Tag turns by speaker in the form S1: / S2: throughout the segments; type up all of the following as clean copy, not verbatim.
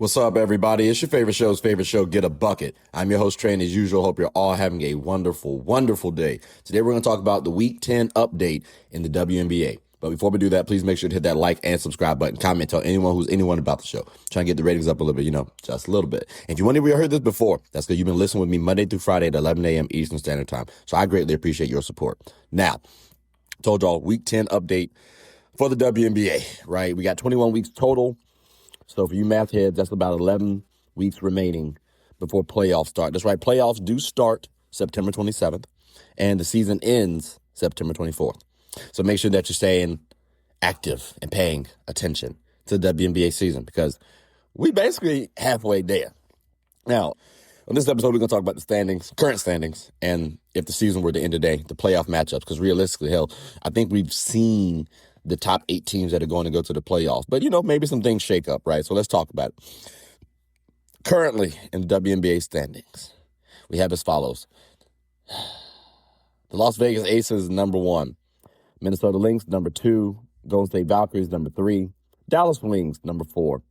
S1: What's up, everybody? It's your favorite show, Get a Bucket. I'm your host, Trey, and as usual, hope you're all having a wonderful, wonderful day. Today, we're going to talk about the Week 10 update in the WNBA. But before we do that, please make sure to hit that like and subscribe button. Comment, tell anyone who's anyone about the show. Trying to get the ratings up a little bit, just a little bit. And if you wonder where you heard this before, that's because you've been listening with me Monday through Friday at 11 a.m. Eastern Standard Time. So I greatly appreciate your support. Now, told y'all, Week 10 update for the WNBA, right? We got 21 weeks total. So for you math heads, that's about 11 weeks remaining before playoffs start. That's right. Playoffs do start September 27th, and the season ends September 24th. So make sure that you're staying active and paying attention to the WNBA season because we basically halfway there. Now, on this episode, we're going to talk about the standings, current standings, and if the season were to end today, the playoff matchups. Because realistically, hell, I think we've seen the top 8 teams that are going to go to the playoffs. But, maybe some things shake up, right? So let's talk about it. Currently in the WNBA standings, we have as follows. The Las Vegas Aces, number 1. Minnesota Lynx, number 2. Golden State Valkyries, number 3. Dallas Wings, number 4.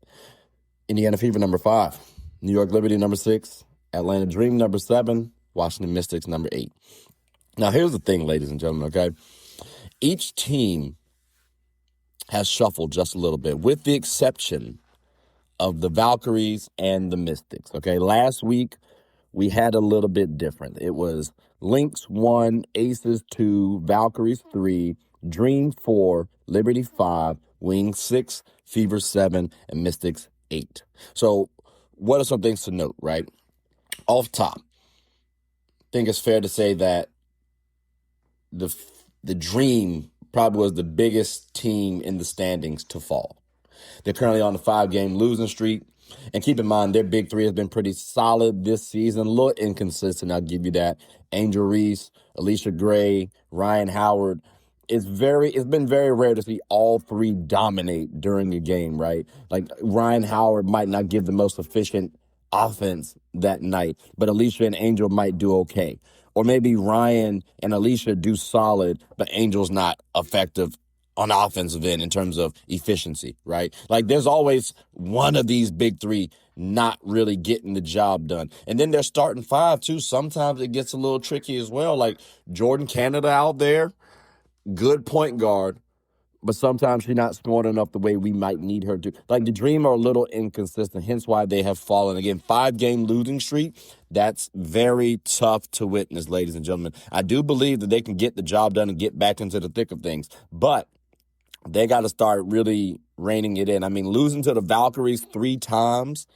S1: Indiana Fever, number 5. New York Liberty, number 6. Atlanta Dream, number 7. Washington Mystics, number 8. Now, here's the thing, ladies and gentlemen, okay? Each team has shuffled just a little bit, with the exception of the Valkyries and the Mystics, okay? Last week, we had a little bit different. It was Lynx 1, Aces 2, Valkyries 3, Dream 4, Liberty 5, Wings 6, Fever 7, and Mystics 8. So what are some things to note, right? Off top, I think it's fair to say that the Dream probably was the biggest team in the standings to fall. They're currently on a 5-game losing streak. And keep in mind, their big three has been pretty solid this season. A little inconsistent, I'll give you that. Angel Reese, Alicia Gray, Ryan Howard. It's been very rare to see all three dominate during the game, right? Like Ryan Howard might not give the most efficient offense that night, but Alicia and Angel might do okay. Or maybe Ryan and Alicia do solid, but Angel's not effective on the offensive end in terms of efficiency, right? Like there's always one of these big three not really getting the job done. And then they're starting 5 too. Sometimes it gets a little tricky as well. Like Jordan Canada out there, good point guard, but sometimes she's not scoring enough the way we might need her to. Like the Dream are a little inconsistent, hence why they have fallen. Again, 5-game losing streak. That's very tough to witness, ladies and gentlemen. I do believe that they can get the job done and get back into the thick of things, but they got to start really reining it in. I mean, losing to the Valkyries 3 times,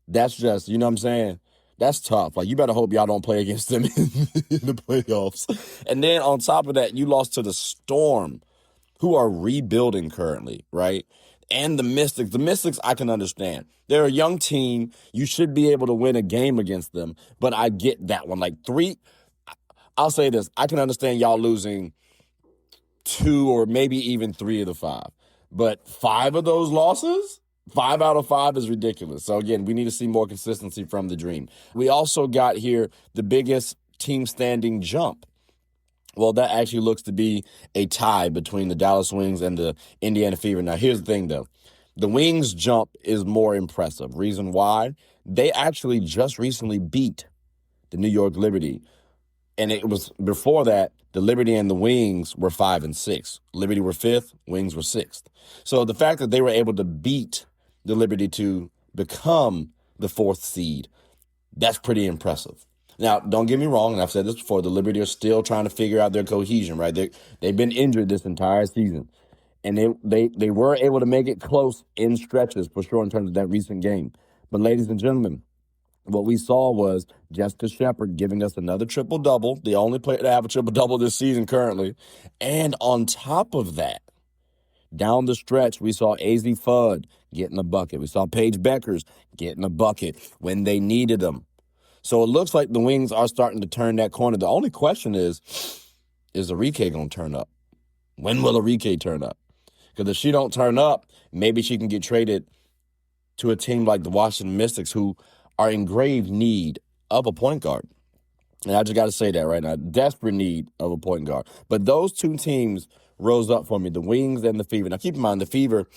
S1: that's just, you know what I'm saying? That's tough. Like, you better hope y'all don't play against them in the playoffs. And then on top of that, you lost to the Storm, who are rebuilding currently, right? And the Mystics. The Mystics, I can understand. They're a young team. You should be able to win a game against them. But I get that one. Like I'll say this. I can understand y'all losing 2 or maybe even 3 of the 5. But 5 of those losses? 5 out of 5 is ridiculous. So again, we need to see more consistency from the Dream. We also got here the biggest team standing jump. Well, that actually looks to be a tie between the Dallas Wings and the Indiana Fever. Now, here's the thing, though. The Wings jump is more impressive. Reason why? They actually just recently beat the New York Liberty. And it was before that, the Liberty and the Wings were 5 and 6. Liberty were 5th, Wings were 6th. So the fact that they were able to beat the Liberty to become the 4th seed, that's pretty impressive. Now, don't get me wrong, and I've said this before, the Liberty are still trying to figure out their cohesion, right? They've been injured this entire season. And they were able to make it close in stretches, for sure, in terms of that recent game. But ladies and gentlemen, what we saw was Jessica Shepard giving us another triple-double, the only player to have a triple-double this season currently. And on top of that, down the stretch, we saw AZ Fudd getting a bucket. We saw Paige Beckers getting a bucket when they needed them. So it looks like the Wings are starting to turn that corner. The only question is Arike going to turn up? When will Arike turn up? Because if she don't turn up, maybe she can get traded to a team like the Washington Mystics, who are in grave need of a point guard. And I just got to say that right now, desperate need of a point guard. But those two teams rose up for me, the Wings and the Fever. Now, keep in mind, the Fever,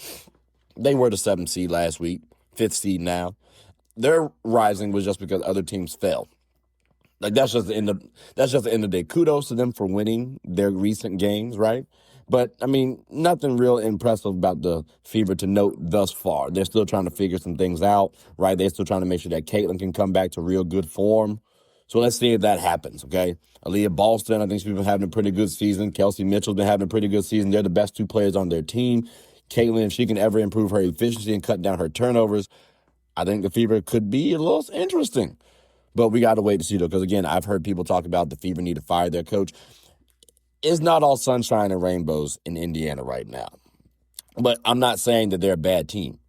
S1: they were the 7th seed last week. fifth seed now. Their rising was just because other teams fell. Like that's just the end of the day. Kudos to them for winning their recent games, right? But I mean, nothing real impressive about the Fever to note thus far. They're still trying to figure some things out, right? They're still trying to make sure that Caitlin can come back to real good form. So let's see if that happens, okay? Aaliyah Boston, I think she's been having a pretty good season. Kelsey Mitchell's been having a pretty good season. They're the best two players on their team. Caitlin, if she can ever improve her efficiency and cut down her turnovers, I think the Fever could be a little interesting. But we got to wait to see, though, because, again, I've heard people talk about the Fever need to fire their coach. It's not all sunshine and rainbows in Indiana right now. But I'm not saying that they're a bad team.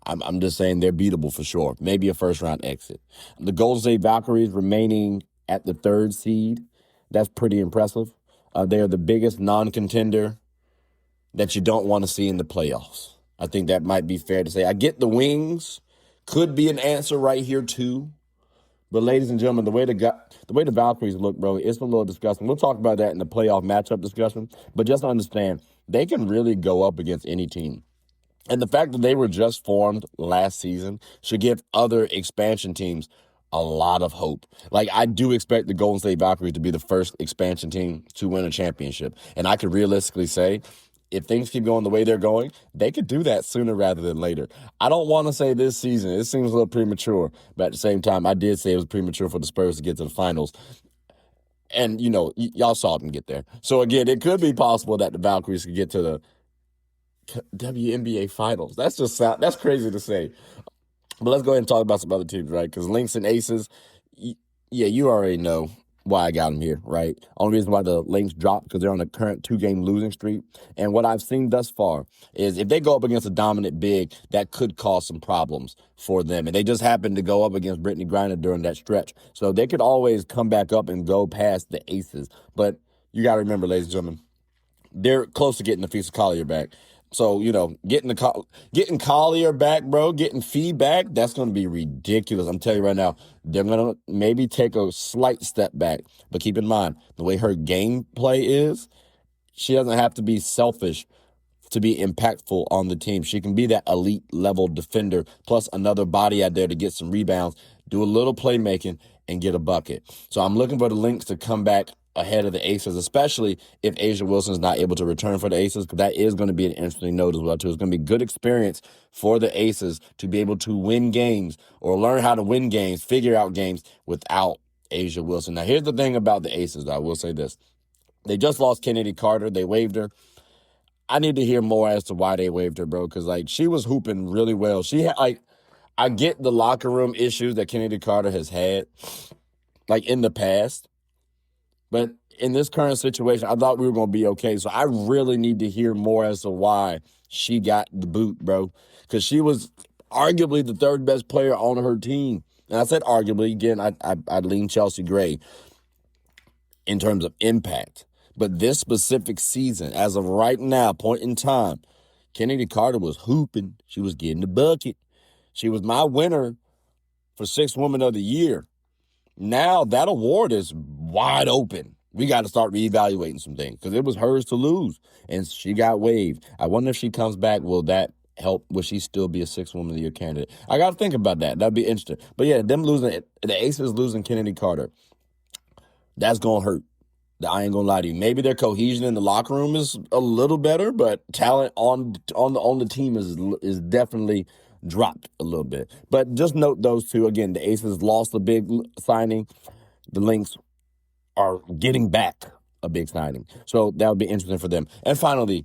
S1: I'm just saying they're beatable for sure. Maybe a first-round exit. The Golden State Valkyries remaining at the third seed, that's pretty impressive. They are the biggest non-contender that you don't want to see in the playoffs. I think that might be fair to say. I get the Wings could be an answer right here, too. But, ladies and gentlemen, the way the Valkyries look, bro, it's a little disgusting. We'll talk about that in the playoff matchup discussion. But just understand, they can really go up against any team. And the fact that they were just formed last season should give other expansion teams a lot of hope. Like, I do expect the Golden State Valkyries to be the first expansion team to win a championship. And I could realistically say, if things keep going the way they're going, they could do that sooner rather than later. I don't want to say this season. It seems a little premature. But at the same time, I did say it was premature for the Spurs to get to the finals. And, you know, y'all saw them get there. So, again, it could be possible that the Valkyries could get to the WNBA finals. That's crazy to say. But let's go ahead and talk about some other teams, right? Because Lynx and Aces, yeah, you already know why I got them here, right? Only reason why the Lynx dropped because they're on a current 2-game losing streak. And what I've seen thus far is if they go up against a dominant big, that could cause some problems for them. And they just happened to go up against Brittany Griner during that stretch. So they could always come back up and go past the Aces. But you got to remember, ladies and gentlemen, they're close to getting the Feast of Collier back. So, you know, getting Collier back, bro, getting Fee back, that's going to be ridiculous. I'm telling you right now, they're going to maybe take a slight step back. But keep in mind, the way her gameplay is, she doesn't have to be selfish to be impactful on the team. She can be that elite level defender, plus another body out there to get some rebounds, do a little playmaking, and get a bucket. So I'm looking for the Lynx to come back ahead of the Aces, especially if Asia Wilson's not able to return for the Aces, because that is going to be an interesting note as well, too. It's going to be good experience for the Aces to be able to win games or learn how to win games, figure out games without Asia Wilson. Now, here's the thing about the Aces, though. I will say this. They just lost Kennedy Carter. They waived her. I need to hear more as to why they waived her, bro, because, like, she was hooping really well. She had, like, I get the locker room issues that Kennedy Carter has had, like, in the past. But in this current situation, I thought we were going to be okay. So I really need to hear more as to why she got the boot, bro. Because she was arguably the third best player on her team. And I said arguably. Again, I lean Chelsea Gray in terms of impact. But this specific season, as of right now, point in time, Kennedy Carter was hooping. She was getting the bucket. She was my winner for Sixth Woman of the Year. Now that award is wide open. We got to start reevaluating some things because it was hers to lose, and she got waived. I wonder if she comes back, will that help? Will she still be a Sixth Woman of the Year candidate? I got to think about that. That'd be interesting. But, yeah, them losing the Aces losing Kennedy Carter, that's going to hurt. I ain't going to lie to you. Maybe their cohesion in the locker room is a little better, but talent on the team is definitely dropped a little bit. But just note those two. Again, the Aces lost a big signing. The Lynx are getting back a big signing. So that would be interesting for them. And finally,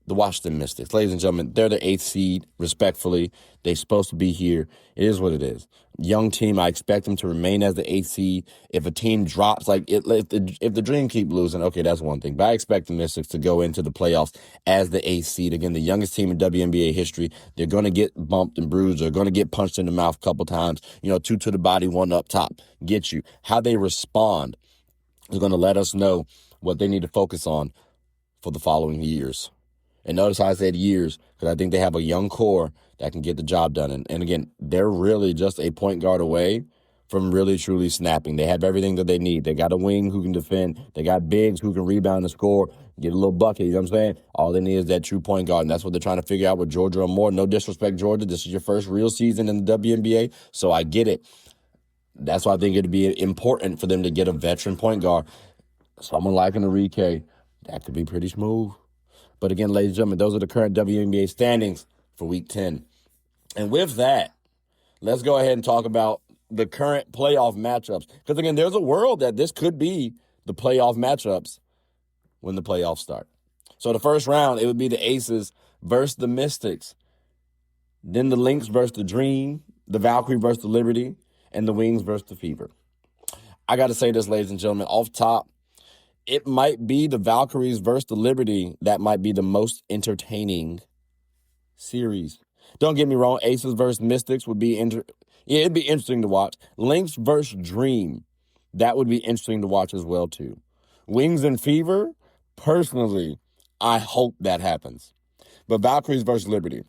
S1: the Washington Mystics. Ladies and gentlemen, they're the 8th seed, respectfully. They're supposed to be here. It is what it is. Young team, I expect them to remain as the 8th seed. If a team drops, like if the Dream keep losing, okay, that's one thing. But I expect the Mystics to go into the playoffs as the 8th seed. Again, the youngest team in WNBA history. They're going to get bumped and bruised. They're going to get punched in the mouth a couple times. 2 to the body, 1 up top. Get you. How they respond is going to let us know what they need to focus on for the following years. And notice how I said years, because I think they have a young core that can get the job done. And again, they're really just a point guard away from really, truly snapping. They have everything that they need. They got a wing who can defend. They got bigs who can rebound and score, get a little bucket. You know what I'm saying? All they need is that true point guard, and that's what they're trying to figure out with Georgia or Moore. No disrespect, Georgia. This is your first real season in the WNBA, so I get it. That's why I think it'd be important for them to get a veteran point guard. Someone like an Enrique. That could be pretty smooth. But again, ladies and gentlemen, those are the current WNBA standings for Week 10. And with that, let's go ahead and talk about the current playoff matchups. Because, again, there's a world that this could be the playoff matchups when the playoffs start. So the first round, it would be the Aces versus the Mystics. Then the Lynx versus the Dream, the Valkyrie versus the Liberty, and the Wings versus the Fever. I got to say this, ladies and gentlemen, off top, it might be the Valkyries versus the Liberty that might be the most entertaining series. Don't get me wrong, Aces versus Mystics would be it'd be interesting to watch. Lynx versus Dream, that would be interesting to watch as well too. Wings and Fever, personally, I hope that happens. But Valkyries versus Liberty,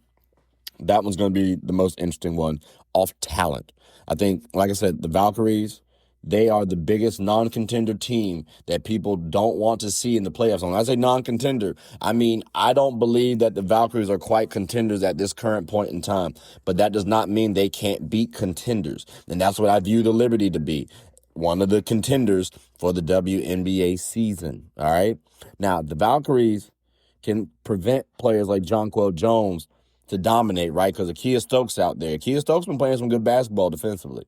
S1: that one's going to be the most interesting one off talent. I think, like I said, the Valkyries, they are the biggest non-contender team that people don't want to see in the playoffs. When I say non-contender, I mean, I don't believe that the Valkyries are quite contenders at this current point in time. But that does not mean they can't beat contenders. And that's what I view the Liberty to be. One of the contenders for the WNBA season. All right? Now, the Valkyries can prevent players like Jonquel Jones to dominate, right? Because Akia Stokes out there. Akia Stokes been playing some good basketball defensively.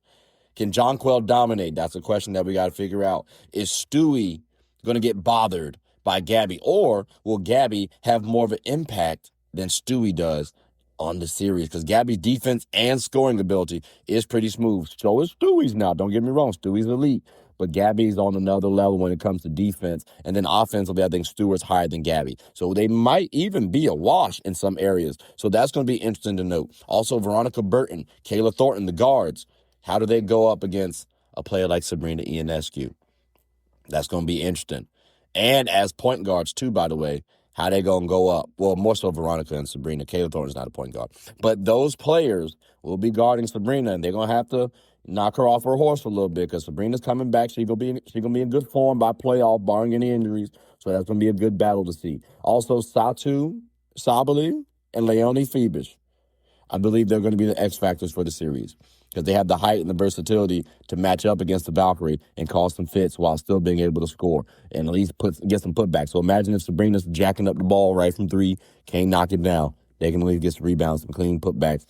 S1: Can Jonquel dominate? That's a question that we got to figure out. Is Stewie going to get bothered by Gabby? Or will Gabby have more of an impact than Stewie does on the series? Because Gabby's defense and scoring ability is pretty smooth. So is Stewie's now. Don't get me wrong. Stewie's elite. But Gabby's on another level when it comes to defense. And then offensively, I think Stewart's higher than Gabby. So they might even be a wash in some areas. So that's going to be interesting to note. Also, Veronica Burton, Kayla Thornton, the guards. How do they go up against a player like Sabrina Ionescu? That's going to be interesting. And as point guards, too, by the way, how they going to go up? Well, more so Veronica and Sabrina. Kayla Thornton's not a point guard. But those players will be guarding Sabrina, and they're going to have to knock her off her horse a little bit because Sabrina's coming back. She's going to be in good form by playoff, barring any injuries. So that's going to be a good battle to see. Also, Satu Sabali and Leonie Phoebus. I believe they're going to be the X factors for the series because they have the height and the versatility to match up against the Valkyrie and cause some fits while still being able to score and at least get some putbacks. So imagine if Sabrina's jacking up the ball right from three, can't knock it down. They can at least get some rebounds, some clean putbacks.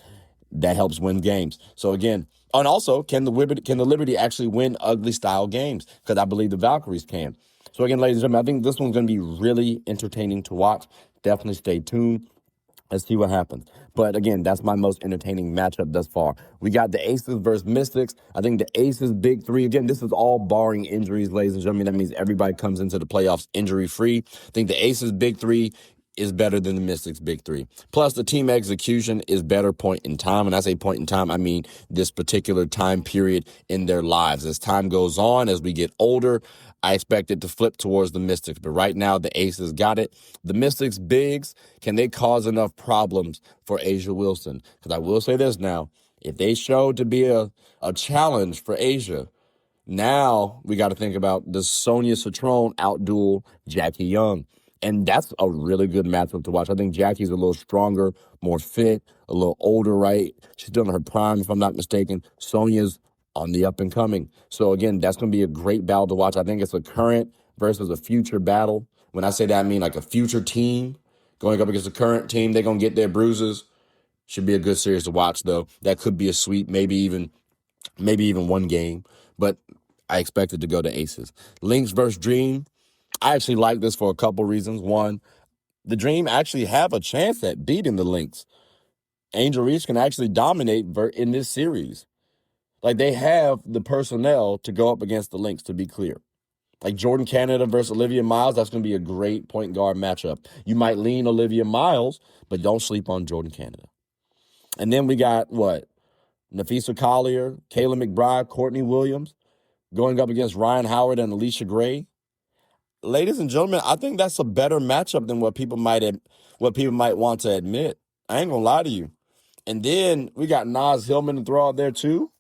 S1: That helps win games. So again, and also, can the Liberty actually win ugly style games? Because I believe the Valkyries can. So again, ladies and gentlemen, I think this one's going to be really entertaining to watch. Definitely stay tuned. Let's see what happens. But again, that's my most entertaining matchup thus far. We got the Aces versus Mystics. I think the Aces big three. Again, this is all barring injuries, ladies and gentlemen. That means everybody comes into the playoffs injury-free. I think the Aces big three is better than the Mystics big three. Plus, the team execution is better point in time. And I say point in time, I mean this particular time period in their lives. As time goes on, as we get older, I expect it to flip towards the Mystics. But right now, the Aces got it. The Mystics bigs, can they cause enough problems for Asia Wilson? Because I will say this now. If they show to be a challenge for Asia, now we got to think about does Sonia Citron outduel Jackie Young? And that's a really good matchup to watch. I think Jackie's a little stronger, more fit, a little older, right? She's still in her prime, if I'm not mistaken. Sonia's on the up and coming. So again, that's going to be a great battle to watch. I think it's a current versus a future battle. When I say that, I mean like a future team going up against a current team. They're going to get their bruises. Should be a good series to watch, though. That could be a sweep, maybe even one game. But I expect it to go to Aces. Lynx versus Dream. I actually like this for a couple reasons. One, the Dream actually have a chance at beating the Lynx. Angel Reese can actually dominate in this series. Like, they have the personnel to go up against the Lynx, to be clear. Like Jordan Canada versus Olivia Miles, that's going to be a great point guard matchup. You might lean Olivia Miles, but don't sleep on Jordan Canada. And then we got, Nafisa Collier, Kayla McBride, Courtney Williams going up against Ryan Howard and Alicia Gray. Ladies and gentlemen, I think that's a better matchup than what people might want to admit. I ain't going to lie to you. And then we got Naz Hillman to throw out there too.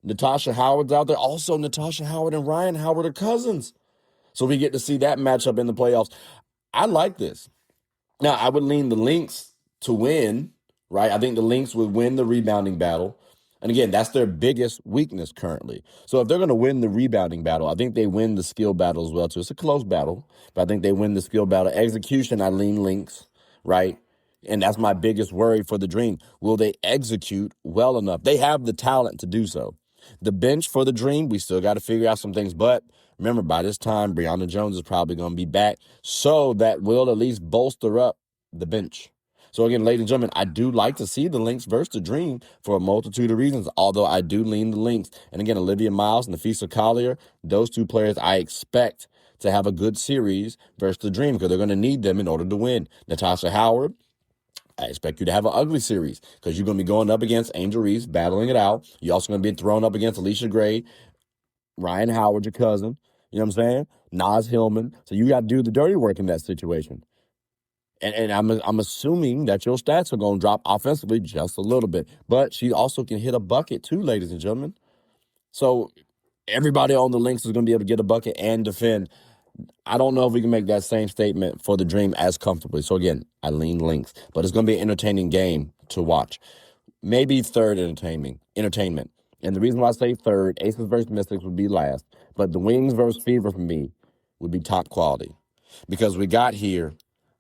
S1: Natasha Howard's out there. Also, Natasha Howard and Ryan Howard are cousins. So we get to see that matchup in the playoffs. I like this. Now, I would lean the Lynx to win, right? I think the Lynx would win the rebounding battle. And again, that's their biggest weakness currently. So if they're going to win the rebounding battle, I think they win the skill battle as well, too. It's a close battle, but I think they win the skill battle. Execution, I lean Lynx, right? And that's my biggest worry for the Dream. Will they execute well enough? They have the talent to do so. The bench for the Dream, we still got to figure out some things. But remember, by this time, Breonna Jones is probably going to be back. So that will at least bolster up the bench. So again, ladies and gentlemen, I do like to see the Lynx versus the Dream for a multitude of reasons, although I do lean the Lynx. And again, Olivia Miles and Nafisa Collier, those two players I expect to have a good series versus the Dream because they're going to need them in order to win. Natasha Howard, I expect you to have an ugly series because you're going to be going up against Angel Reese, battling it out. You're also going to be thrown up against Alicia Gray, Ryan Howard, your cousin. You know what I'm saying? Naz Hillman. So you got to do the dirty work in that situation. And I'm assuming that your stats are going to drop offensively just a little bit. But she also can hit a bucket too, ladies and gentlemen. So everybody on the Lynx is going to be able to get a bucket and defend. I don't know if we can make that same statement for the Dream as comfortably. So again, I lean Lynx. But it's going to be an entertaining game to watch. Maybe third entertainment. And the reason why I say third, Aces versus Mystics would be last. But the Wings versus Fever for me would be top quality. Because we got here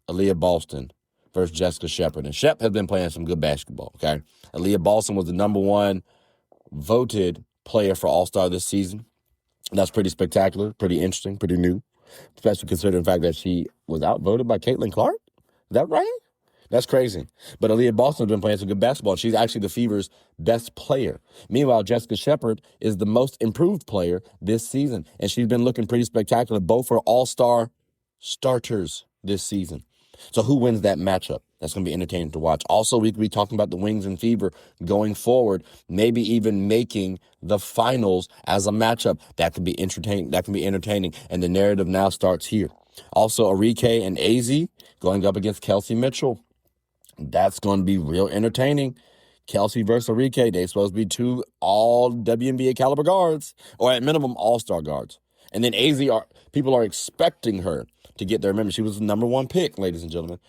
S1: Aaliyah Boston versus Jessica Shepard. And Shep has been playing some good basketball, okay? Aaliyah Boston was the number one voted player for All-Star this season. That's pretty spectacular, pretty interesting, pretty new, especially considering the fact that she was outvoted by Caitlin Clark. Is that right? That's crazy. But Aaliyah Boston's been playing some good basketball. She's actually the Fever's best player. Meanwhile, Jessica Shepard is the most improved player this season, and she's been looking pretty spectacular. Both are all-star starters this season. So who wins that matchup? That's going to be entertaining to watch. Also, we could be talking about the Wings and Fever going forward, maybe even making the finals as a matchup. That could be entertaining. And the narrative now starts here. Also, Arike and AZ going up against Kelsey Mitchell. That's going to be real entertaining. Kelsey versus Arike, they're supposed to be two all WNBA caliber guards, or at minimum all-star guards. And then people are expecting her to get there. Remember, she was the number one pick, ladies and gentlemen.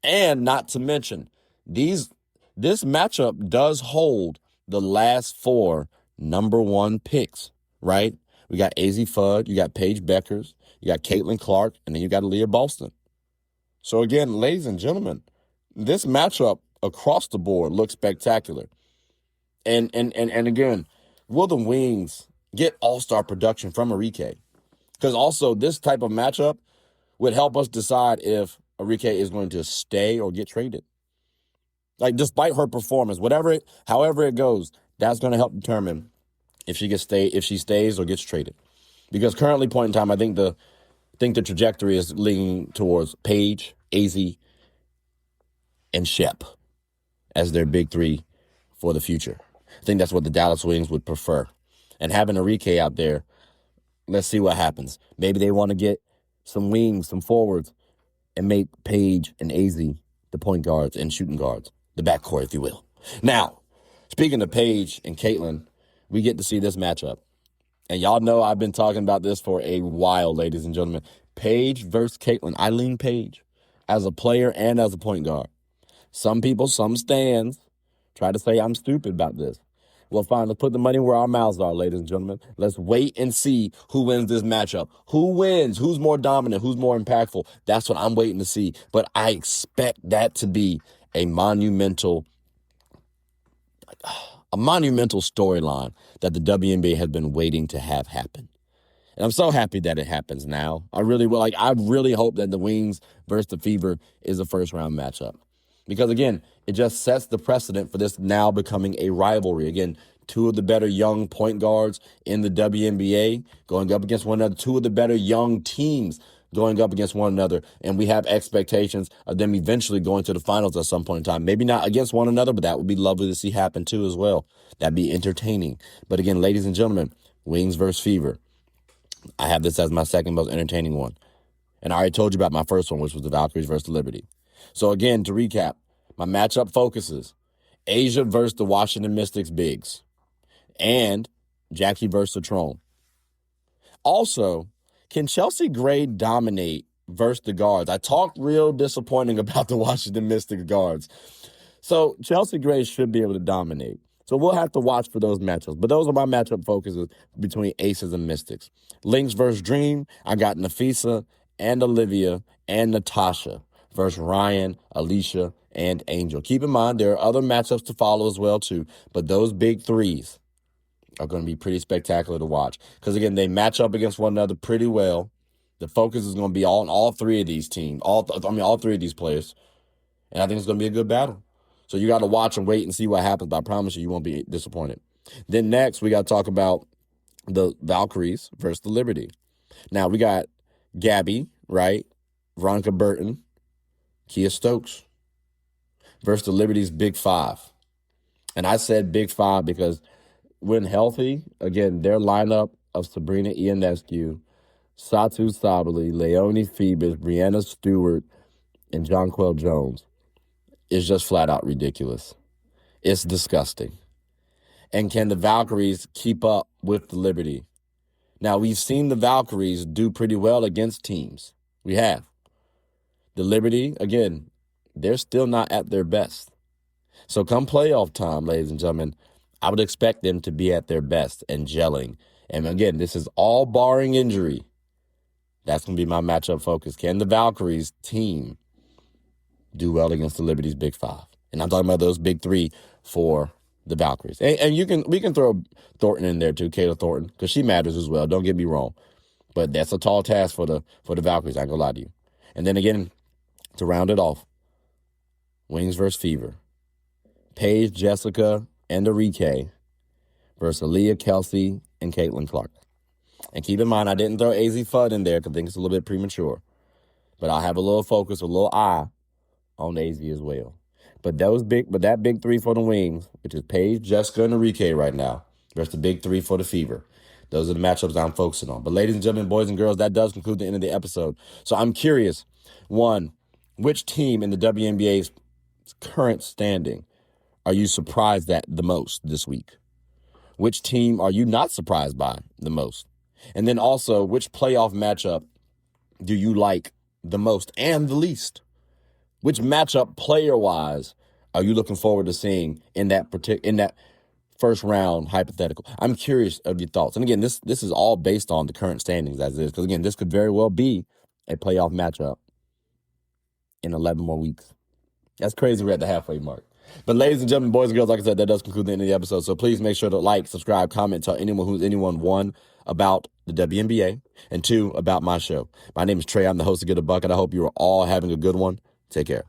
S1: And not to mention, this matchup does hold the last four number one picks, right? We got AZ Fudd, you got Paige Beckers, you got Caitlin Clark, and then you got Aaliyah Boston. So again, ladies and gentlemen, this matchup across the board looks spectacular. And again, will the Wings get all-star production from Arike? Because also this type of matchup would help us decide if Arike is going to stay or get traded. Like, despite her performance, however it goes, that's going to help determine if she stays or gets traded. Because currently, point in time, I think the trajectory is leaning towards Paige, AZ, and Shep as their big three for the future. I think that's what the Dallas Wings would prefer. And having Arike out there, let's see what happens. Maybe they want to get some wings, some forwards, and make Paige and AZ the point guards and shooting guards, the backcourt, if you will. Now, speaking of Paige and Caitlin, we get to see this matchup. And y'all know I've been talking about this for a while, ladies and gentlemen. Paige versus Caitlin. I lean Paige as a player and as a point guard. Some people, some stands, try to say I'm stupid about this. Well, fine, let's put the money where our mouths are, ladies and gentlemen. Let's wait and see who wins this matchup. Who wins? Who's more dominant? Who's more impactful? That's what I'm waiting to see. But I expect that to be a monumental storyline that the WNBA has been waiting to have happen. And I'm so happy that it happens now. I really hope that the Wings versus the Fever is a first-round matchup. Because, again, it just sets the precedent for this now becoming a rivalry. Again, two of the better young point guards in the WNBA going up against one another. Two of the better young teams going up against one another. And we have expectations of them eventually going to the finals at some point in time. Maybe not against one another, but that would be lovely to see happen too as well. That'd be entertaining. But again, ladies and gentlemen, Wings versus Fever. I have this as my second most entertaining one. And I already told you about my first one, which was the Valkyries versus Liberty. So again, to recap, my matchup focuses Asia versus the Washington Mystics bigs and Jackie versus Citron. Also, can Chelsea Gray dominate versus the guards? I talked real disappointing about the Washington Mystics guards. So Chelsea Gray should be able to dominate. So we'll have to watch for those matchups. But those are my matchup focuses between Aces and Mystics. Lynx versus Dream, I got Nafisa and Olivia and Natasha versus Ryan, Alicia, and Angel. Keep in mind, there are other matchups to follow as well, too. But those big threes are going to be pretty spectacular to watch. Because, again, they match up against one another pretty well. The focus is going to be on all three of these teams, all three of these players. And I think it's going to be a good battle. So you got to watch and wait and see what happens. But I promise you won't be disappointed. Then next, we got to talk about the Valkyries versus the Liberty. Now, we got Gabby, right? Veronica Burton, Kia Stokes versus the Liberty's Big Five. And I said Big Five because when healthy, again, their lineup of Sabrina Ionescu, Satu Sabali, Leonie Phoebus, Brianna Stewart, and Jonquel Jones is just flat out ridiculous. It's disgusting. And can the Valkyries keep up with the Liberty? Now, we've seen the Valkyries do pretty well against teams. We have. The Liberty, again, they're still not at their best. So come playoff time, ladies and gentlemen, I would expect them to be at their best and gelling. And again, this is all barring injury. That's going to be my matchup focus. Can the Valkyries team do well against the Liberty's Big Five? And I'm talking about those big three for the Valkyries. And we can throw Thornton in there too, Kayla Thornton, because she matters as well. Don't get me wrong. But that's a tall task for the Valkyries, I ain't gonna lie to you. And then again, to round it off, Wings versus Fever. Paige, Jessica, and Enrique versus Aaliyah, Kelsey, and Caitlin Clark. And keep in mind, I didn't throw AZ Fudd in there because I think it's a little bit premature. But I'll have a little focus, a little eye on AZ as well. But that big three for the Wings, which is Paige, Jessica, and Enrique right now, versus the big three for the Fever. Those are the matchups I'm focusing on. But ladies and gentlemen, boys and girls, that does conclude the end of the episode. So I'm curious, one, which team in the WNBA's current standing are you surprised at the most this week? Which team are you not surprised by the most? And then also, which playoff matchup do you like the most and the least? Which matchup, player-wise, are you looking forward to seeing in that first round hypothetical? I'm curious of your thoughts. And again, this is all based on the current standings as is. Because again, this could very well be a playoff matchup in 11 more weeks. That's crazy. We're at the halfway mark. But ladies and gentlemen, boys and girls, like I said, that does conclude the end of the episode. So please make sure to like, subscribe, comment, tell anyone, one, about the WNBA, and two, about my show. My name is Trey. I'm the host of Get a Bucket. I hope you are all having a good one. Take care.